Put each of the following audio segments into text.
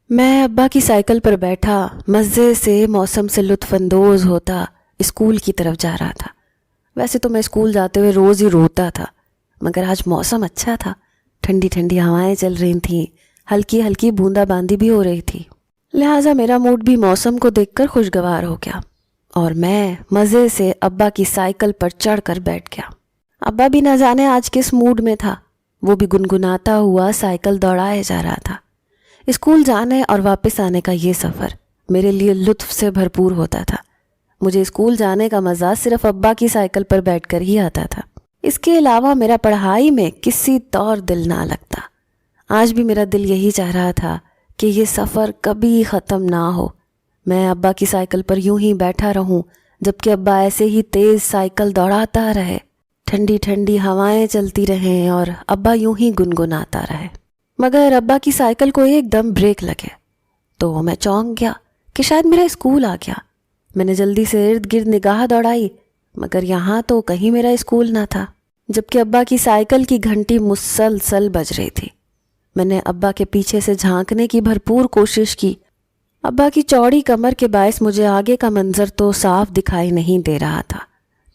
میں ابا کی سائیکل پر بیٹھا مزے سے موسم سے لطف اندوز ہوتا اسکول کی طرف جا رہا تھا۔ ویسے تو میں اسکول جاتے ہوئے روز ہی روتا تھا، مگر آج موسم اچھا تھا، ٹھنڈی ٹھنڈی ہوائیں چل رہی تھیں، ہلکی ہلکی بوندا باندی بھی ہو رہی تھی، لہٰذا میرا موڈ بھی موسم کو دیکھ کر خوشگوار ہو گیا اور میں مزے سے ابا کی سائیکل پر چڑھ کر بیٹھ گیا۔ ابا بھی نہ جانے آج کس موڈ میں تھا، وہ بھی گنگناتا ہوا سائیکل دوڑائے جا رہا تھا۔ اسکول جانے اور واپس آنے کا یہ سفر میرے لیے لطف سے بھرپور ہوتا تھا۔ مجھے اسکول جانے کا مزہ صرف ابا کی سائیکل پر بیٹھ کر ہی آتا تھا، اس کے علاوہ میرا پڑھائی میں کسی طور دل نہ لگتا۔ آج بھی میرا دل یہی چاہ رہا تھا کہ یہ سفر کبھی ختم نہ ہو، میں ابا کی سائیکل پر یوں ہی بیٹھا رہوں جبکہ ابا ایسے ہی تیز سائیکل دوڑاتا رہے، ٹھنڈی ٹھنڈی ہوائیں چلتی رہیں اور ابا یوں ہی گنگناتا رہے۔ مگر ابا کی سائیکل کو ایک دم بریک لگے تو میں چونک گیا کہ شاید میرا اسکول آ گیا۔ میں نے جلدی سے ارد گرد نگاہ دوڑائی، مگر یہاں تو کہیں میرا اسکول نہ تھا، جبکہ ابا کی سائیکل کی گھنٹی مسلسل بج رہی تھی۔ میں نے ابا کے پیچھے سے جھانکنے کی بھرپور کوشش کی۔ ابا کی چوڑی کمر کے باعث مجھے آگے کا منظر تو صاف دکھائی نہیں دے رہا تھا،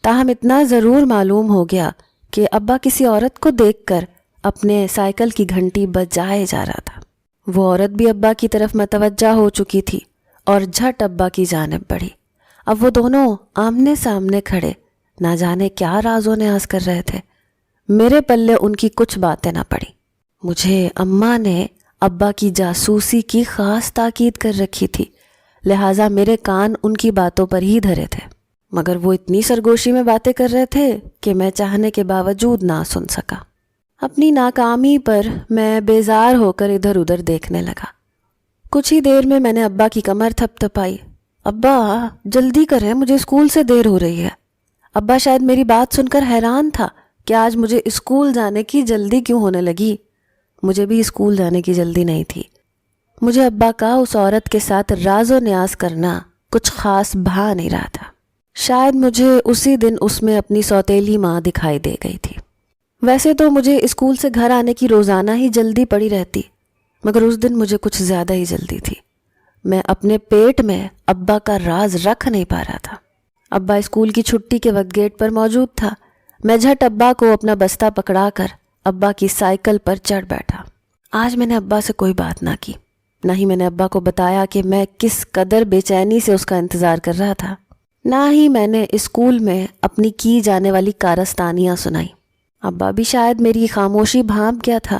تاہم اتنا ضرور معلوم ہو گیا کہ ابا کسی عورت کو دیکھ کر اپنے سائیکل کی گھنٹی بجائے جا رہا تھا۔ وہ عورت بھی ابا کی طرف متوجہ ہو چکی تھی اور جھٹ ابا کی جانب بڑھی۔ اب وہ دونوں آمنے سامنے کھڑے نہ جانے کیا راز و نیاز کر رہے تھے۔ میرے پلے ان کی کچھ باتیں نہ پڑی۔ مجھے اماں نے ابا کی جاسوسی کی خاص تاکید کر رکھی تھی، لہٰذا میرے کان ان کی باتوں پر ہی دھرے تھے، مگر وہ اتنی سرگوشی میں باتیں کر رہے تھے کہ میں چاہنے کے باوجود نہ سن سکا۔ اپنی ناکامی پر میں بیزار ہو کر ادھر ادھر دیکھنے لگا۔ کچھ ہی دیر میں نے ابا کی کمر تھپ تھپائی۔ ابا جلدی کریں، مجھے اسکول سے دیر ہو رہی ہے۔ ابا شاید میری بات سن کر حیران تھا کہ آج مجھے اسکول جانے کی جلدی کیوں ہونے لگی۔ مجھے بھی اسکول جانے کی جلدی نہیں تھی۔ مجھے ابا کا اس عورت کے ساتھ راز و نیاز کرنا کچھ خاص بھا نہیں رہا تھا۔ شاید مجھے اسی دن اس میں اپنی سوتیلی ماں دکھائی دے گئی تھی۔ ویسے تو مجھے اسکول سے گھر آنے کی روزانہ ہی جلدی پڑی رہتی، مگر اس دن مجھے کچھ زیادہ ہی جلدی تھی۔ میں اپنے پیٹ میں ابا کا راز رکھ نہیں پا رہا تھا۔ ابا اسکول کی چھٹی کے وقت گیٹ پر موجود تھا۔ میں جھٹ ابا کو اپنا بستہ پکڑا کر ابا کی سائیکل پر چڑھ بیٹھا۔ آج میں نے ابا سے کوئی بات نہ کی، نہ ہی میں نے ابا کو بتایا کہ میں کس قدر بے چینی سے اس کا انتظار کر رہا تھا، نہ ہی میں نے اسکول میں اپنی کی جانے والی کارستانیاں سنائی۔ ابا بھی شاید میری خاموشی بھانپ گیا تھا،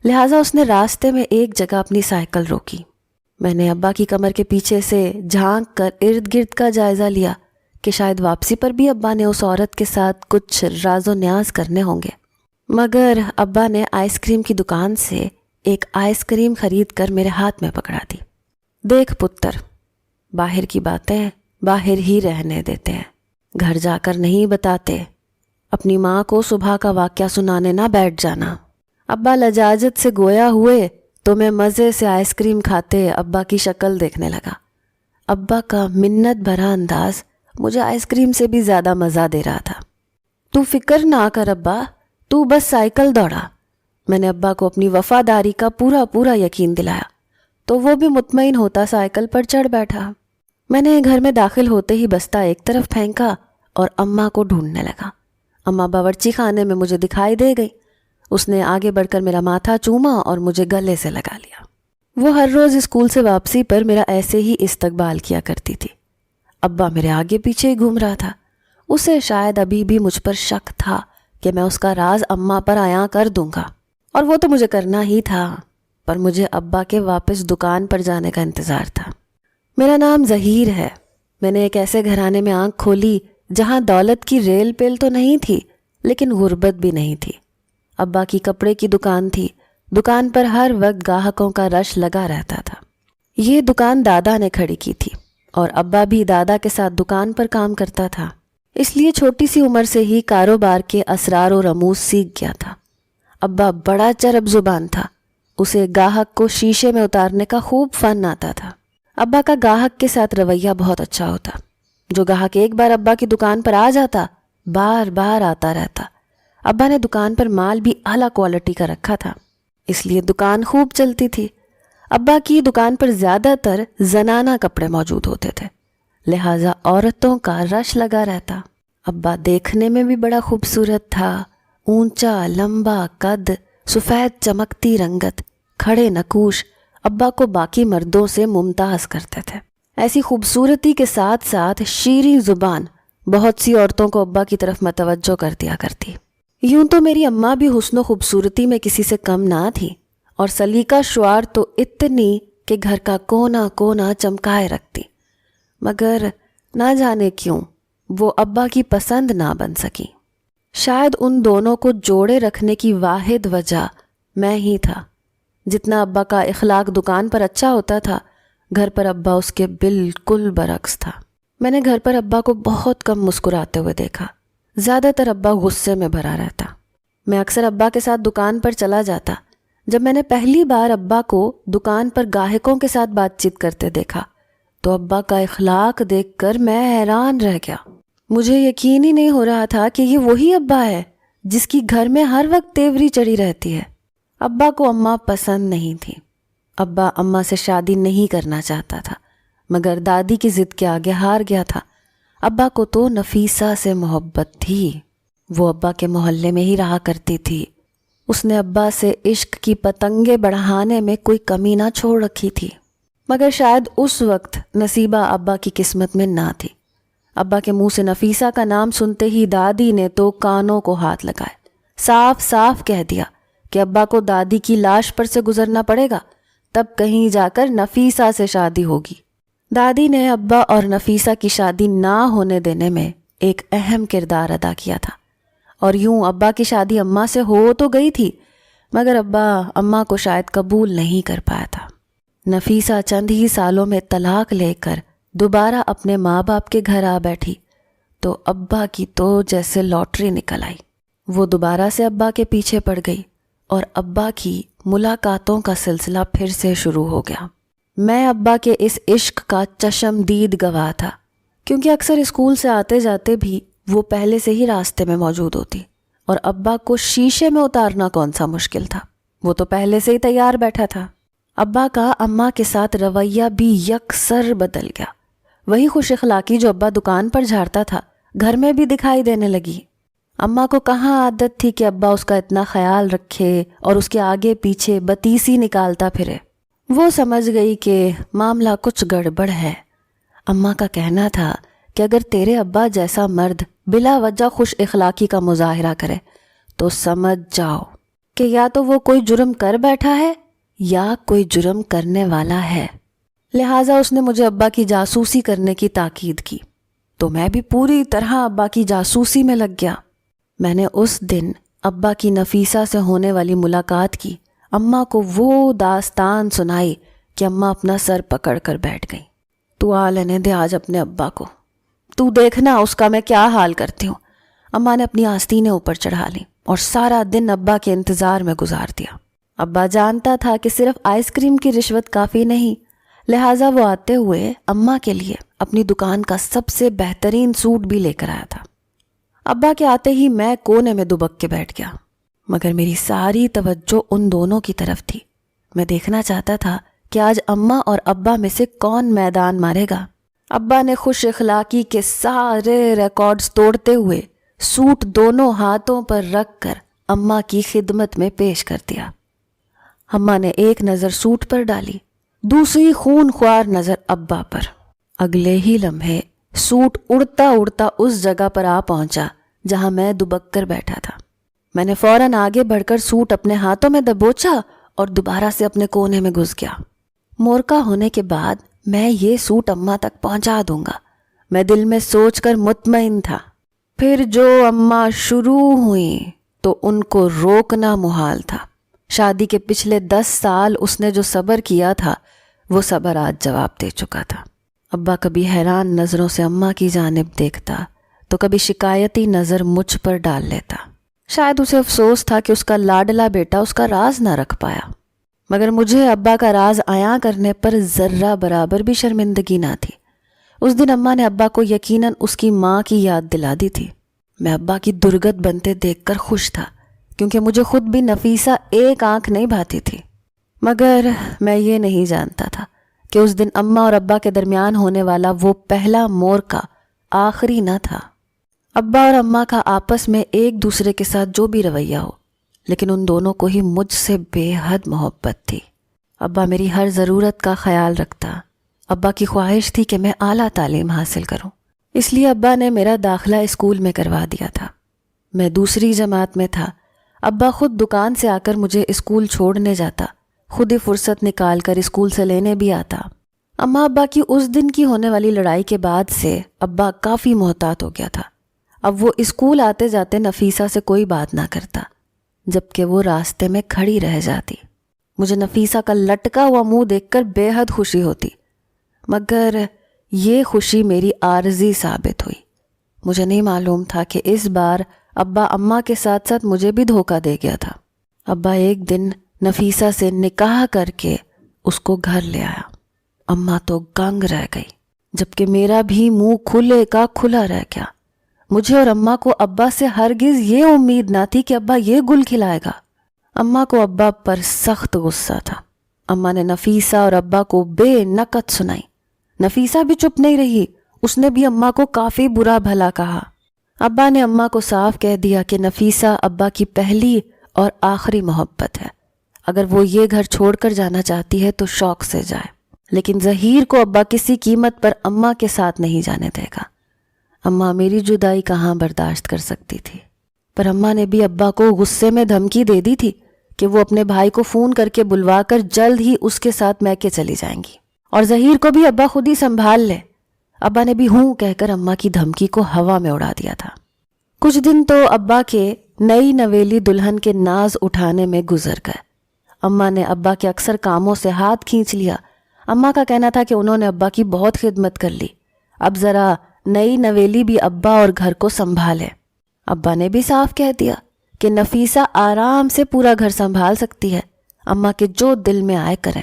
لہٰذا اس نے راستے میں ایک جگہ اپنی سائیکل روکی۔ میں نے ابا کی کمر کے پیچھے سے جھانک کر ارد گرد کا جائزہ لیا کہ شاید واپسی پر بھی ابا نے اس عورت کے ساتھ کچھ راز و نیاز کرنے ہوں گے، مگر ابا نے آئس کریم کی دکان سے ایک آئس کریم خرید کر میرے ہاتھ میں پکڑا دی۔ دیکھ پتر، باہر کی باتیں باہر ہی رہنے دیتے ہیں، گھر جا کر نہیں بتاتے۔ اپنی ماں کو صبح کا واقعہ سنانے نہ بیٹھ جانا۔ ابا لجاجت سے گویا ہوئے تو میں مزے سے آئس کریم کھاتے ابا کی شکل دیکھنے لگا۔ ابا کا منت بھرا انداز مجھے آئس کریم سے بھی زیادہ مزہ دے رہا تھا۔ تو فکر نہ کر ابا، تو بس سائیکل دوڑا۔ میں نے ابا کو اپنی وفاداری کا پورا یقین دلایا تو وہ بھی مطمئن ہوتا سائیکل پر چڑھ بیٹھا۔ میں نے گھر میں داخل ہوتے ہی بستہ ایک طرف پھینکا اور اماں کو ڈھونڈنے لگا۔ اماں باورچی خانے میں مجھے دکھائی دے گئی۔ اس نے آگے بڑھ کر میرا ماتھا چوما اور مجھے گلے سے لگا لیا۔ وہ ہر روز اسکول سے واپسی پر میرا ایسے ہی استقبال کیا کرتی تھی۔ ابا میرے آگے پیچھے ہی گھوم رہا تھا۔ اسے شاید ابھی بھی مجھ پر شک تھا کہ میں اس کا راز اماں پر عیاں کر دوں گا، اور وہ تو مجھے کرنا ہی تھا، پر مجھے ابا کے واپس دکان پر جانے کا انتظار تھا۔ میرا نام ظہیر ہے۔ میں نے ایک ایسے گھرانے میں آنکھ کھولی جہاں دولت کی ریل پیل تو نہیں تھی، لیکن غربت بھی نہیں تھی۔ ابا کی کپڑے کی دکان تھی۔ دکان پر ہر وقت گاہکوں کا رش لگا رہتا تھا۔ یہ دکان دادا نے کھڑی کی تھی اور ابا بھی دادا کے ساتھ دکان پر کام کرتا تھا، اس لیے چھوٹی سی عمر سے ہی کاروبار کے اسرار و رموز سیکھ گیا تھا۔ ابا بڑا چرب زبان تھا، اسے گاہک کو شیشے میں اتارنے کا خوب فن آتا تھا۔ ابا کا گاہک کے ساتھ رویہ بہت اچھا ہوتا۔ جو گاہک ایک بار ابا کی دکان پر آ جاتا، بار بار آتا رہتا۔ ابا نے دکان پر مال بھی اعلیٰ کوالٹی کا رکھا تھا، اس لیے دکان خوب چلتی تھی۔ ابا کی دکان پر زیادہ تر زنانہ کپڑے موجود ہوتے تھے، لہٰذا عورتوں کا رش لگا رہتا۔ ابا دیکھنے میں بھی بڑا خوبصورت تھا، اونچا، لمبا قد، سفید چمکتی رنگت، کھڑے نکوش، ابا کو باقی مردوں سے ممتاز کرتے تھے۔ ایسی خوبصورتی کے ساتھ ساتھ شیریں زبان بہت سی عورتوں کو ابا کی طرف متوجہ کر دیا کرتی۔ یوں تو میری اماں بھی حسن و خوبصورتی میں کسی سے کم نہ تھی، اور سلیقہ شعار تو اتنی کہ گھر کا کونا کونا چمکائے رکھتی، مگر نہ جانے کیوں وہ ابا کی پسند نہ بن سکی۔ شاید ان دونوں کو جوڑے رکھنے کی واحد وجہ میں ہی تھا۔ جتنا ابا کا اخلاق دکان پر اچھا ہوتا تھا، گھر پر ابا اس کے بالکل برعکس تھا۔ میں نے گھر پر ابا کو بہت کم مسکراتے ہوئے دیکھا، زیادہ تر ابا غصے میں بھرا رہتا۔ میں اکثر ابا کے ساتھ دکان پر چلا جاتا۔ جب میں نے پہلی بار ابا کو دکان پر گاہکوں کے ساتھ بات چیت کرتے دیکھا تو ابا کا اخلاق دیکھ کر میں حیران رہ گیا۔ مجھے یقین ہی نہیں ہو رہا تھا کہ یہ وہی ابا ہے جس کی گھر میں ہر وقت تیوری چڑھی رہتی ہے۔ ابا کو اماں پسند نہیں تھی۔ ابا اماں سے شادی نہیں کرنا چاہتا تھا، مگر دادی کی ضد کے آگے ہار گیا تھا۔ ابا کو تو نفیسہ سے محبت تھی، وہ ابا کے محلے میں ہی رہا کرتی تھی۔ اس نے ابا سے عشق کی پتنگیں بڑھانے میں کوئی کمی نہ چھوڑ رکھی تھی، مگر شاید اس وقت نصیبہ ابا کی قسمت میں نہ تھی۔ ابا کے منہ سے نفیسہ کا نام سنتے ہی دادی نے تو کانوں کو ہاتھ لگائے، صاف صاف کہہ دیا کہ ابا کو دادی کی لاش پر سے گزرنا پڑے گا، تب کہیں جا کر نفیسہ سے شادی ہوگی۔ دادی نے ابا اور نفیسہ کی شادی نہ ہونے دینے میں ایک اہم کردار ادا کیا تھا، اور یوں ابا کی شادی اماں سے ہو تو گئی تھی، مگر ابا اماں کو شاید قبول نہیں کر پایا تھا۔ نفیسہ چند ہی سالوں میں طلاق لے کر دوبارہ اپنے ماں باپ کے گھر آ بیٹھی تو ابا کی تو جیسے لاٹری نکل آئی۔ وہ دوبارہ سے ابا کے پیچھے پڑ گئی اور ابا کی ملاقاتوں کا سلسلہ پھر سے شروع ہو گیا۔ میں ابا کے اس عشق کا چشم دید گواہ تھا، کیونکہ اکثر اسکول سے آتے جاتے بھی وہ پہلے سے ہی راستے میں موجود ہوتی، اور ابا کو شیشے میں اتارنا کون سا مشکل تھا، وہ تو پہلے سے ہی تیار بیٹھا تھا۔ ابا کا اماں کے ساتھ رویہ بھی یکسر بدل گیا۔ وہی خوش اخلاقی جو ابا دکان پر جھاڑتا تھا گھر میں بھی دکھائی دینے لگی۔ اماں کو کہاں عادت تھی کہ ابا اس کا اتنا خیال رکھے اور اس کے آگے پیچھے بتیسی نکالتا پھرے۔ وہ سمجھ گئی کہ معاملہ کچھ گڑبڑ ہے۔ اماں کا کہنا تھا کہ اگر تیرے ابا جیسا مرد بلا وجہ خوش اخلاقی کا مظاہرہ کرے تو سمجھ جاؤ کہ یا تو وہ کوئی جرم کر بیٹھا ہے یا کوئی جرم کرنے والا ہے۔ لہٰذا اس نے مجھے ابا کی جاسوسی کرنے کی تاکید کی، تو میں بھی پوری طرح ابا کی جاسوسی میں لگ گیا۔ میں نے اس دن ابا کی نفیسہ سے ہونے والی ملاقات کی اماں کو وہ داستان سنائی کہ اماں اپنا سر پکڑ کر بیٹھ گئی۔ تو آ لینے دے آج اپنے ابا کو، تو دیکھنا اس کا میں کیا حال کرتی ہوں۔ اماں نے اپنی آستینیں اوپر چڑھا لی اور سارا دن ابا کے انتظار میں گزار دیا۔ ابا جانتا تھا کہ صرف آئس کریم کی رشوت کافی نہیں، لہٰذا وہ آتے ہوئے اماں کے لیے اپنی دکان کا سب سے بہترین سوٹ بھی لے کر آیا تھا۔ ابا کے آتے ہی میں کونے میں دبک کے بیٹھ گیا، مگر میری ساری توجہ ان دونوں کی طرف تھی۔ میں دیکھنا چاہتا تھا کہ آج اماں اور ابا میں سے کون میدان مارے گا۔ ابا نے خوش اخلاقی کے سارے ریکارڈز توڑتے ہوئے سوٹ دونوں ہاتھوں پر رکھ کر اماں کی خدمت میں پیش کر دیا۔ اماں نے ایک نظر سوٹ پر ڈالی، دوسری خون خوار نظر ابا پر۔ اگلے ہی لمحے سوٹ اڑتا اڑتا اس جگہ پر آ پہنچا جہاں میں دبک کر بیٹھا تھا۔ میں نے فوراً آگے بڑھ کر سوٹ اپنے ہاتھوں میں دبوچا اور دوبارہ سے اپنے کونے میں گھس گیا۔ مورکا ہونے کے بعد میں یہ سوٹ اماں تک پہنچا دوں گا، میں دل میں سوچ کر مطمئن تھا۔ پھر جو اماں شروع ہوئیں تو ان کو روکنا محال تھا۔ شادی کے پچھلے 10 سال اس نے جو صبر کیا تھا وہ صبر آج جواب دے چکا تھا۔ ابا کبھی حیران نظروں سے اماں کی جانب دیکھتا تو کبھی شکایتی نظر مجھ پر ڈال لیتا۔ شاید اسے افسوس تھا کہ اس کا لاڈلا بیٹا اس کا راز نہ رکھ پایا، مگر مجھے ابا کا راز عیاں کرنے پر ذرہ برابر بھی شرمندگی نہ تھی۔ اس دن اماں نے ابا کو یقیناً اس کی ماں کی یاد دلا دی تھی۔ میں ابا کی درگت بنتے دیکھ کر خوش تھا، کیونکہ مجھے خود بھی نفیسہ ایک آنکھ نہیں بھاتی تھی۔ مگر میں یہ نہیں جانتا تھا کہ اس دن اماں اور ابا کے درمیان ہونے والا وہ پہلا مورکہ آخری نہ تھا۔ ابا اور اماں کا آپس میں ایک دوسرے کے ساتھ جو بھی رویہ ہو، لیکن ان دونوں کو ہی مجھ سے بے حد محبت تھی۔ ابا میری ہر ضرورت کا خیال رکھتا۔ ابا کی خواہش تھی کہ میں اعلیٰ تعلیم حاصل کروں، اس لیے ابا نے میرا داخلہ اسکول میں کروا دیا تھا۔ میں دوسری جماعت میں تھا۔ ابا خود دکان سے آ کر مجھے اسکول چھوڑنے جاتا، خود ہی فرصت نکال کر اسکول سے لینے بھی آتا۔ اماں ابا کی اس دن کی ہونے والی لڑائی کے بعد سے ابا کافی محتاط ہو گیا تھا۔ اب وہ اسکول آتے جاتے نفیسہ سے کوئی بات نہ کرتا، جبکہ وہ راستے میں کھڑی رہ جاتی۔ مجھے نفیسہ کا لٹکا ہوا منہ دیکھ کر بے حد خوشی ہوتی، مگر یہ خوشی میری عارضی ثابت ہوئی۔ مجھے نہیں معلوم تھا کہ اس بار ابا اماں کے ساتھ ساتھ مجھے بھی دھوکہ دے گیا تھا۔ ابا ایک دن نفیسہ سے نکاح کر کے اس کو گھر لے آیا۔ اماں تو گنگ رہ گئی، جبکہ میرا بھی منہ کھلے کا کھلا رہ گیا۔ مجھے اور اماں کو ابا سے ہرگز یہ امید نہ تھی کہ ابا یہ گل کھلائے گا۔ اماں کو ابا پر سخت غصہ تھا۔ اماں نے نفیسہ اور ابا کو بے نقط سنائی۔ نفیسہ بھی چپ نہیں رہی، اس نے بھی اماں کو کافی برا بھلا کہا۔ ابا نے اماں کو صاف کہہ دیا کہ نفیسہ ابا کی پہلی اور آخری محبت ہے، اگر وہ یہ گھر چھوڑ کر جانا چاہتی ہے تو شوق سے جائے، لیکن ظہیر کو ابا کسی قیمت پر اماں کے ساتھ نہیں جانے دے گا۔ اماں میری جدائی کہاں برداشت کر سکتی تھی، پر اماں نے بھی ابا کو غصے میں دھمکی دے دی تھی کہ وہ اپنے بھائی کو فون کر کے بلوا کر جلد ہی اس کے ساتھ میکے چلی جائیں گی، اور ظہیر کو بھی ابا خود ہی سنبھال لے۔ ابا نے بھی ہوں کہہ کر اماں کی دھمکی کو ہوا میں اڑا دیا تھا۔ کچھ دن تو ابا کے نئی نویلی دلہن کے ناز اٹھانے میں گزر گئے۔ اماں نے ابا کے اکثر کاموں سے ہاتھ کھینچ لیا۔ اماں کا کہنا تھا کہ انہوں نے ابا کی بہت خدمت کر لی، اب ذرا نئی نویلی بھی ابا اور گھر کو سنبھالے۔ ابا نے بھی صاف کہہ دیا کہ نفیسہ آرام سے پورا گھر سنبھال سکتی ہے، اماں کے جو دل میں آئے کریں۔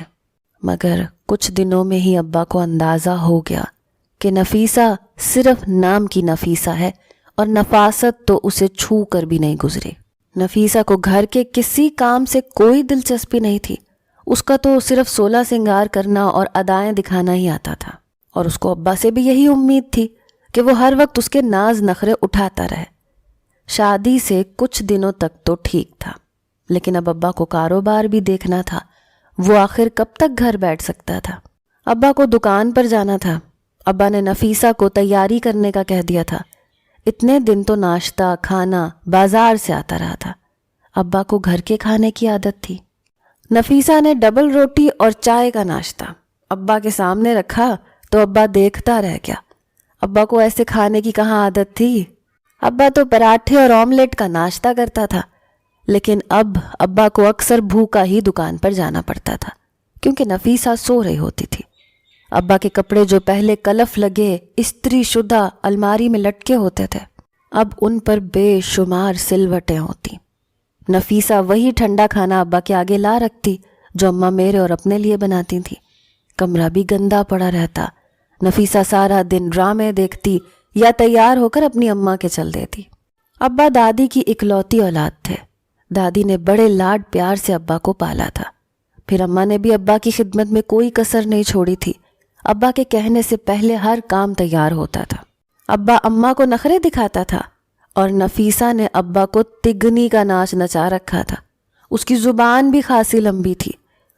مگر کچھ دنوں میں ہی ابا کو اندازہ ہو گیا کہ نفیسہ صرف نام کی نفیسہ ہے اور نفاست تو اسے چھو کر بھی نہیں گزری۔ نفیسہ کو گھر کے کسی کام سے کوئی دلچسپی نہیں تھی، اس کا تو صرف 16 سنگار کرنا اور ادائیں دکھانا ہی آتا تھا، اور اس کو ابا سے بھی یہی امید تھی کہ وہ ہر وقت اس کے ناز نخرے اٹھاتا رہے۔ شادی سے کچھ دنوں تک تو ٹھیک تھا، لیکن اب ابا کو کاروبار بھی دیکھنا تھا۔ وہ آخر کب تک گھر بیٹھ سکتا تھا؟ ابا کو دکان پر جانا تھا۔ ابا نے نفیسہ کو تیاری کرنے کا کہہ دیا تھا۔ اتنے دن تو ناشتہ کھانا بازار سے آتا رہا تھا، ابا کو گھر کے کھانے کی عادت تھی۔ نفیسہ نے ڈبل روٹی اور چائے کا ناشتہ ابا کے سامنے رکھا تو ابا دیکھتا رہ گیا۔ ابا کو ایسے کھانے کی کہاں عادت تھی؟ ابا تو پراٹھے اور آملیٹ کا ناشتہ کرتا تھا، لیکن اب ابا کو اکثر بھوکا ہی دکان پر جانا پڑتا تھا، کیونکہ نفیسہ سو رہی ہوتی تھی۔ ابا کے کپڑے جو پہلے کلف لگے استری شدہ الماری میں لٹکے ہوتے تھے، اب ان پر بے شمار سلوٹیں ہوتی۔ نفیسہ وہی ٹھنڈا کھانا ابا کے آگے لا رکھتی جو اماں میرے اور اپنے لیے بناتی تھی۔ کمرہ بھی گندا پڑا رہتا۔ نفیسہ سارا دن ڈرامے دیکھتی یا تیار ہو کر اپنی اماں کے چل دیتی۔ ابا دادی کی اکلوتی اولاد تھے۔ دادی نے بڑے لاڈ پیار سے ابا کو پالا تھا، پھر اماں نے بھی ابا کی خدمت میں کوئی کسر نہیں چھوڑی تھی۔ ابا کے کہنے سے پہلے ہر کام تیار ہوتا تھا۔ ابا اماں کو نخرے دکھاتا تھا، اور نفیسہ نے ابا کو تگنی کا ناچ نچا رکھا تھا۔ اس کی زبان بھی خاصی لمبی تھی،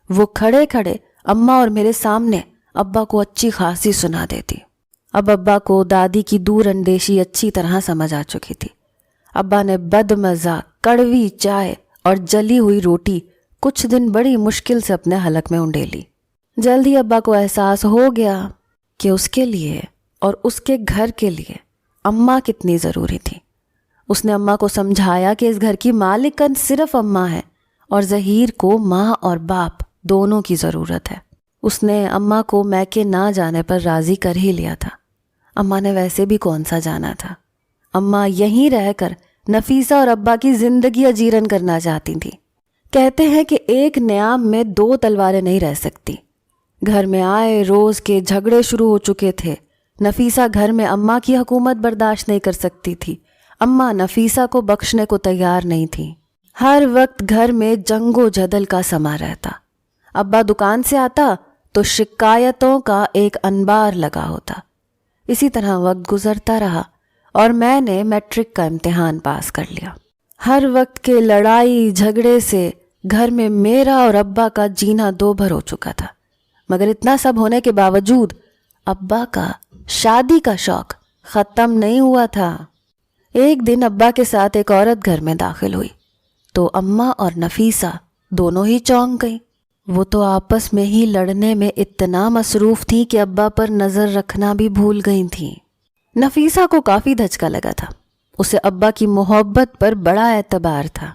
وہ کھڑے کھڑے اماں اور میرے سامنے ابا کو اچھی خاصی سنا دیتی۔ اب ابا کو دادی کی دور اندیشی اچھی طرح سمجھ آ چکی تھی۔ ابا نے بد مزہ کڑوی چائے اور جلی ہوئی روٹی کچھ دن بڑی مشکل سے اپنے حلق میں انڈیلی۔ جلد ہی ابا کو احساس ہو گیا کہ اس کے لیے اور اس کے گھر کے لیے اماں کتنی ضروری تھی۔ اس نے اماں کو سمجھایا کہ اس گھر کی مالکن صرف اماں ہے اور ظہیر کو ماں اور باپ دونوں کی ضرورت ہے۔ اس نے اماں کو میکے نہ جانے پر راضی کر ہی لیا تھا۔ اماں نے ویسے بھی کون سا جانا تھا، اماں یہیں رہ کر نفیسہ اور ابا کی زندگی اجیرن کرنا چاہتی تھی۔ کہتے ہیں کہ ایک نیام میں 2 تلواریں نہیں رہ سکتی۔ گھر میں آئے روز کے جھگڑے شروع ہو چکے تھے۔ نفیسہ گھر میں اماں کی حکومت برداشت نہیں کر سکتی تھی، اماں نفیسہ کو بخشنے کو تیار نہیں تھی۔ ہر وقت گھر میں جنگ و جدل کا سما رہتا۔ ابا دکان سے آتا تو شکایتوں کا ایک انبار لگا ہوتا۔ اسی طرح وقت گزرتا رہا اور میں نے میٹرک کا امتحان پاس کر لیا۔ ہر وقت کے لڑائی جھگڑے سے گھر میں میرا اور ابا کا جینا دو بھر ہو چکا تھا، مگر اتنا سب ہونے کے باوجود ابا کا شادی کا شوق ختم نہیں ہوا تھا۔ ایک دن ابا کے ساتھ ایک عورت گھر میں داخل ہوئی تو اماں اور نفیسہ دونوں ہی چونک گئیں۔ وہ تو آپس میں ہی لڑنے میں اتنا مصروف تھی کہ ابا پر نظر رکھنا بھی بھول گئی تھیں۔ نفیسہ کو کافی دھچکا لگا تھا، اسے ابا کی محبت پر بڑا اعتبار تھا،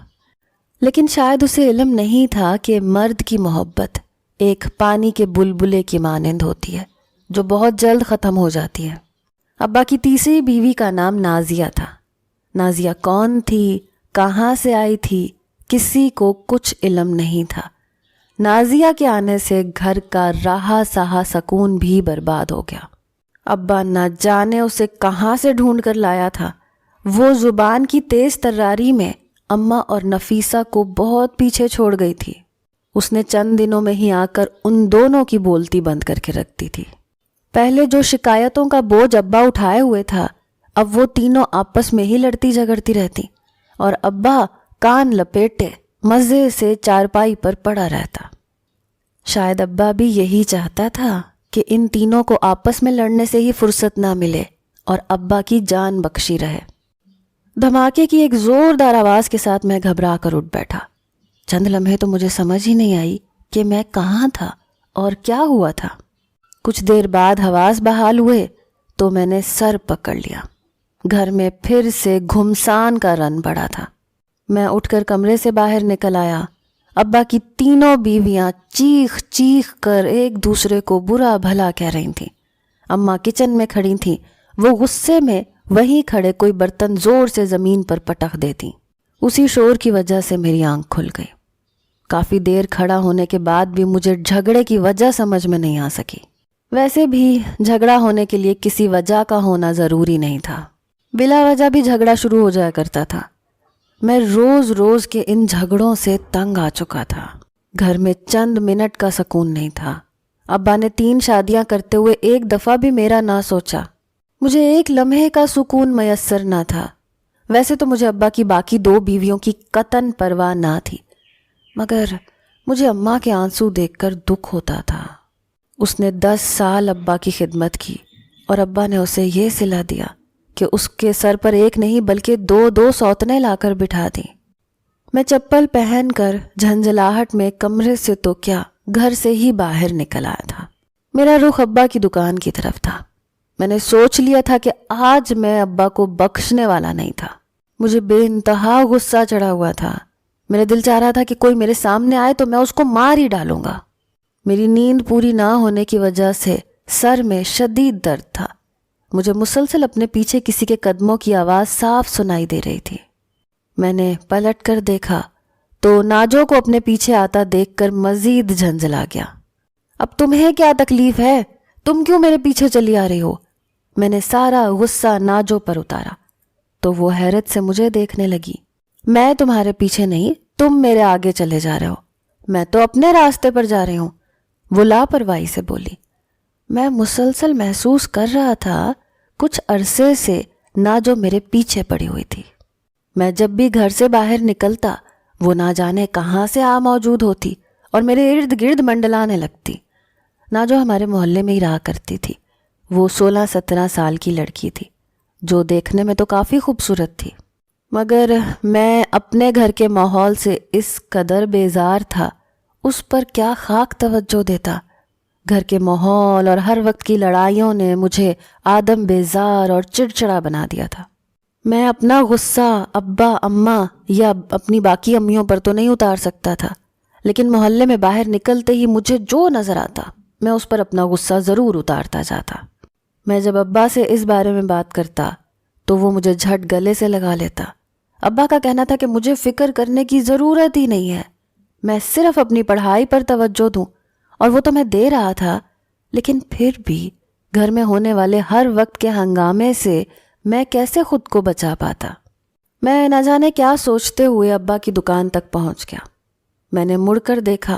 لیکن شاید اسے علم نہیں تھا کہ مرد کی محبت ایک پانی کے بلبلے کی مانند ہوتی ہے جو بہت جلد ختم ہو جاتی ہے۔ ابا کی تیسری بیوی کا نام نازیہ تھا۔ نازیہ کون تھی، کہاں سے آئی تھی، کسی کو کچھ علم نہیں تھا۔ نازیہ کے آنے سے گھر کا رہا سہا سکون بھی برباد ہو گیا۔ ابا نہ جانے اسے کہاں سے ڈھونڈ کر لایا تھا۔ وہ زبان کی تیز تراری میں اماں اور نفیسہ کو بہت پیچھے چھوڑ گئی تھی۔ اس نے چند دنوں میں ہی آ کر ان دونوں کی بولتی بند کر کے رکھ دی تھی۔ پہلے جو شکایتوں کا بوجھ ابا اٹھائے ہوئے تھا، اب وہ تینوں آپس میں ہی لڑتی جھگڑتی رہتی اور ابا کان لپیٹے مزے سے چارپائی پر پڑا رہتا۔ شاید ابا بھی یہی چاہتا تھا کہ ان تینوں کو آپس میں لڑنے سے ہی فرصت نہ ملے اور ابا کی جان بخشی رہے۔ دھماکے کی ایک زوردار آواز کے ساتھ میں گھبرا کر اٹھ بیٹھا۔ چند لمحے تو مجھے سمجھ ہی نہیں آئی کہ میں کہاں تھا اور کیا ہوا تھا۔ کچھ دیر بعد حواس بحال ہوئے تو میں نے سر پکڑ لیا۔ گھر میں پھر سے گھمسان کا رن پڑا تھا۔ میں اٹھ کر کمرے سے باہر نکل آیا۔ ابا کی تینوں بیویاں چیخ چیخ کر ایک دوسرے کو برا بھلا کہہ رہی تھیں۔ اماں کچن میں کھڑی تھیں، وہ غصے میں وہیں کھڑے کوئی برتن زور سے زمین پر پٹخ دیتی۔ اسی شور کی وجہ سے میری آنکھ کھل گئی۔ کافی دیر کھڑا ہونے کے بعد بھی مجھے جھگڑے کی وجہ سمجھ میں نہیں آ سکی۔ ویسے بھی جھگڑا ہونے کے لیے کسی وجہ کا ہونا ضروری نہیں تھا، بلا وجہ بھی جھگڑا شروع ہو جایا کرتا تھا۔ میں روز روز کے ان جھگڑوں سے تنگ آ چکا تھا۔ گھر میں چند منٹ کا سکون نہیں تھا۔ ابا نے 3 شادیاں کرتے ہوئے ایک دفعہ بھی میرا نہ سوچا۔ مجھے ایک لمحے کا سکون میسر نہ تھا۔ ویسے تو مجھے ابا کی باقی 2 بیویوں کی قطعاً پرواہ نہ تھی، مگر مجھے اماں کے آنسو دیکھ کر دکھ ہوتا تھا۔ اس نے 10 سال ابا کی خدمت کی اور ابا نے اسے یہ صلہ دیا کہ اس کے سر پر ایک نہیں بلکہ 2 سوتنے لا کر بٹھا دیں۔ میں چپل پہن کر جھنجھلاہٹ میں کمرے سے تو کیا گھر سے ہی باہر نکل آیا تھا۔ میرا رخ ابا کی دکان کی طرف تھا۔ میں نے سوچ لیا تھا کہ آج میں ابا کو بخشنے والا نہیں تھا۔ مجھے بے انتہا غصہ چڑھا ہوا تھا۔ میرا دل چاہ رہا تھا کہ کوئی میرے سامنے آئے تو میں اس کو مار ہی ڈالوں گا۔ میری نیند پوری نہ ہونے کی وجہ سے سر میں شدید درد تھا۔ مجھے مسلسل اپنے پیچھے کسی کے قدموں کی آواز صاف سنائی دے رہی تھی۔ میں نے پلٹ کر دیکھا تو ناجو کو اپنے پیچھے آتا دیکھ کر مزید جھنجھلا گیا۔ اب تمہیں کیا تکلیف ہے؟ تم کیوں میرے پیچھے چلی آ رہی ہو؟ میں نے سارا غصہ ناجو پر اتارا تو وہ حیرت سے مجھے دیکھنے لگی۔ میں تمہارے پیچھے نہیں، تم میرے آگے چلے جا رہے ہو۔ میں تو اپنے راستے پر جا رہی ہوں، وہ لاپرواہی سے بولی۔ میں مسلسل محسوس کر رہا تھا کچھ عرصے سے ناجو میرے پیچھے پڑی ہوئی تھی۔ میں جب بھی گھر سے باہر نکلتا وہ نہ جانے کہاں سے آ موجود ہوتی اور میرے ارد گرد منڈلانے لگتی۔ ناجو ہمارے محلے میں ہی رہا کرتی تھی۔ وہ 16-17 سال کی لڑکی تھی جو دیکھنے میں تو کافی خوبصورت تھی، مگر میں اپنے گھر کے ماحول سے اس قدر بیزار تھا، اس پر کیا خاک توجہ دیتا۔ گھر کے ماحول اور ہر وقت کی لڑائیوں نے مجھے آدم بیزار اور چڑچڑا بنا دیا تھا۔ میں اپنا غصہ ابا، اماں یا اپنی باقی امیوں پر تو نہیں اتار سکتا تھا، لیکن محلے میں باہر نکلتے ہی مجھے جو نظر آتا میں اس پر اپنا غصہ ضرور اتارتا جاتا۔ میں جب ابا سے اس بارے میں بات کرتا تو وہ مجھے جھٹ گلے سے لگا لیتا۔ ابا کا کہنا تھا کہ مجھے فکر کرنے کی ضرورت ہی نہیں ہے، میں صرف اپنی پڑھائی پر توجہ دوں، اور وہ تو میں دے رہا تھا، لیکن پھر بھی گھر میں ہونے والے ہر وقت کے ہنگامے سے میں کیسے خود کو بچا پاتا؟ میں نہ جانے کیا سوچتے ہوئے ابا کی دکان تک پہنچ گیا۔ میں نے مڑ کر دیکھا،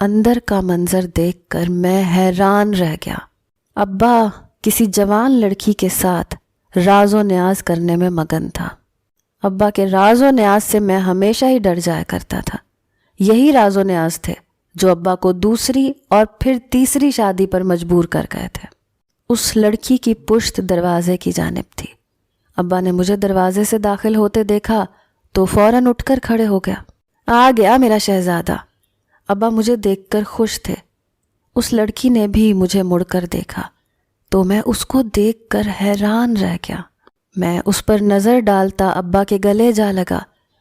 اندر کا منظر دیکھ کر میں حیران رہ گیا۔ ابا کسی جوان لڑکی کے ساتھ راز و نیاز کرنے میں مگن تھا۔ ابا کے راز و نیاز سے میں ہمیشہ ہی ڈر جایا کرتا تھا۔ یہی راز و نیاز تھے جو ابا کو دوسری اور پھر تیسری شادی پر مجبور کر گئے تھے۔ اس لڑکی کی پشت دروازے کی جانب تھی۔ ابا نے مجھے دروازے سے داخل ہوتے دیکھا تو فوراً اٹھ کر کھڑے ہو گیا۔ آ گیا میرا شہزادہ۔ ابا مجھے دیکھ کر خوش تھے۔ اس لڑکی نے بھی مجھے مڑ کر دیکھا تو میں اس کو دیکھ کر حیران رہ گیا۔ میں اس پر نظر ڈالتا ابا کے گلے جا لگا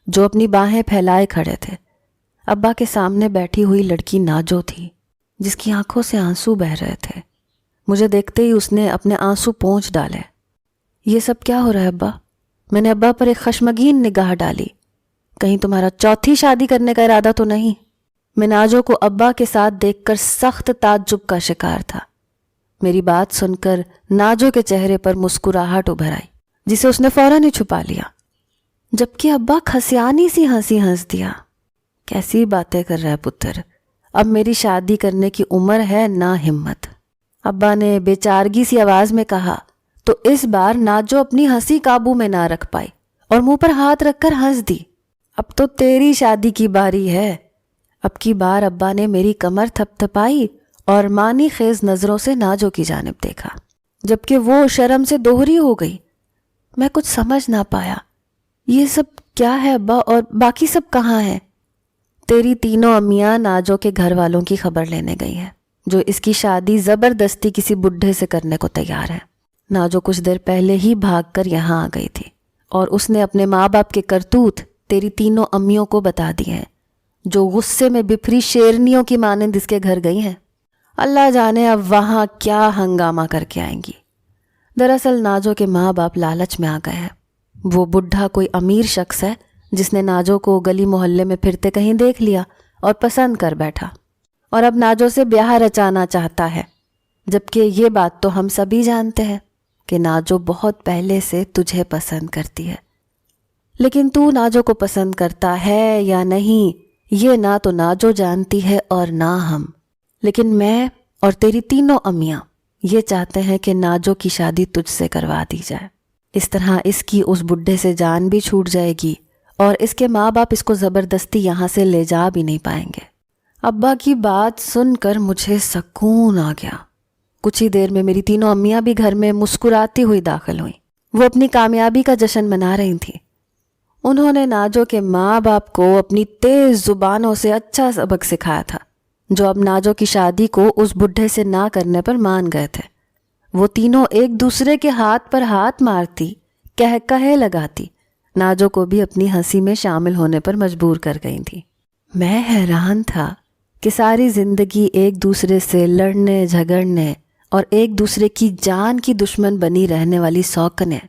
جو اپنی باہیں پھیلائے کھڑے تھے۔ ابا کے سامنے بیٹھی ہوئی لڑکی ناجو تھی جس کی آنکھوں سے آنسو بہہ رہے تھے۔ مجھے دیکھتے ہی اس نے اپنے آنسو پونچھ ڈالے۔ یہ سب کیا ہو رہا ہے ابا؟ میں نے ابا پر ایک خشمگین نگاہ ڈالی۔ کہیں تمہارا چوتھی شادی کرنے کا ارادہ تو نہیں؟ میں ناجو کو ابا کے ساتھ دیکھ کر سخت تعجب کا شکار تھا۔ میری بات سن کر ناجو کے چہرے پر مسکراہٹ ابھر آئی جسے اس نے فوراً ہی چھپا لیا، جبکہ ابا کھسیانی سی ہنسی ہنس دیا۔ کیسی باتیں کر رہا ہے پتر، اب میری شادی کرنے کی عمر ہے نہ ہمت۔ ابا نے بے چارگی سی آواز میں کہا تو اس بار ناجو اپنی ہنسی قابو میں نہ رکھ پائی اور منہ پر ہاتھ رکھ کر ہنس دی۔ اب تو تیری شادی کی باری ہے۔ اب کی بار ابا نے میری کمر تھپ تھپائی اور معنی خیز نظروں سے ناجو کی جانب دیکھا، جبکہ وہ شرم سے دوہری ہو گئی۔ میں کچھ سمجھ نہ پایا۔ یہ سب کیا ہے ابا، اور باقی سب کہاں ہیں؟ تیری تینوں امیاں ناجو کے گھر والوں کی خبر لینے گئی ہیں جو اس کی شادی زبردستی کسی بڈھے سے کرنے کو تیار ہے۔ ناجو کچھ دیر پہلے ہی بھاگ کر یہاں آ گئی تھی اور اس نے اپنے ماں باپ کے کرتوت تیری تینوں امیوں کو بتا دیے ہیں جو غصے میں بپھری شیرنیوں کی مانند اس کے گھر گئی ہیں۔ اللہ جانے اب وہاں کیا ہنگامہ کر کے آئیں گی۔ دراصل ناجو کے ماں باپ لالچ میں آ گئے ہیں۔ وہ بڈھا کوئی امیر شخص ہے جس نے ناجو کو گلی محلے میں پھرتے کہیں دیکھ لیا اور پسند کر بیٹھا، اور اب ناجو سے بیاہ رچانا چاہتا ہے، جبکہ یہ بات تو ہم سبھی جانتے ہیں کہ ناجو بہت پہلے سے تجھے پسند کرتی ہے۔ لیکن تو ناجو کو پسند کرتا ہے یا نہیں یہ نہ تو ناجو جانتی ہے اور نہ ہم، لیکن میں اور تیری تینوں امیاں یہ چاہتے ہیں کہ ناجو کی شادی تجھ سے کروا دی جائے۔ اس طرح اس کی اس بڈھے سے جان بھی چھوٹ جائے گی اور اس کے ماں باپ اس کو زبردستی یہاں سے لے جا بھی نہیں پائیں گے۔ ابا کی بات سن کر مجھے سکون آ گیا۔ کچھ ہی دیر میں میری تینوں امیاں بھی گھر میں مسکراتی ہوئی داخل ہوئیں۔ وہ اپنی کامیابی کا جشن منا رہی تھیں۔ انہوں نے ناجو کے ماں باپ کو اپنی تیز زبانوں سے اچھا سبق سکھایا تھا، جو اب ناجو کی شادی کو اس بڈھے سے نہ کرنے پر مان گئے تھے۔ وہ تینوں ایک دوسرے کے ہاتھ پر ہاتھ مارتی، کہے لگاتی ناجو کو بھی اپنی ہنسی میں شامل ہونے پر مجبور کر گئی تھی۔ میں حیران تھا کہ ساری زندگی ایک دوسرے سے لڑنے جھگڑنے اور ایک دوسرے کی جان کی دشمن بنی رہنے والی سوکنیں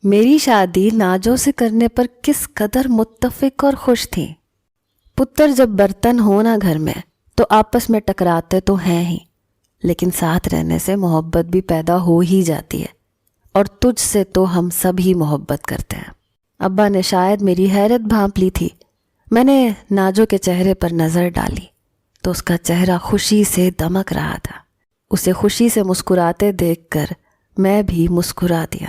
میری شادی ناجو سے کرنے پر کس قدر متفق اور خوش تھیں۔ پتر جب برتن ہونا گھر میں تو آپس میں ٹکراتے تو ہیں ہی، لیکن ساتھ رہنے سے محبت بھی پیدا ہو ہی جاتی ہے، اور تجھ سے تو ہم سب ہی محبت کرتے ہیں۔ ابا نے شاید میری حیرت بھانپ لی تھی۔ میں نے ناجو کے چہرے پر نظر ڈالی تو اس کا چہرہ خوشی سے دمک رہا تھا۔ اسے خوشی سے مسکراتے دیکھ کر میں بھی مسکرا دیا۔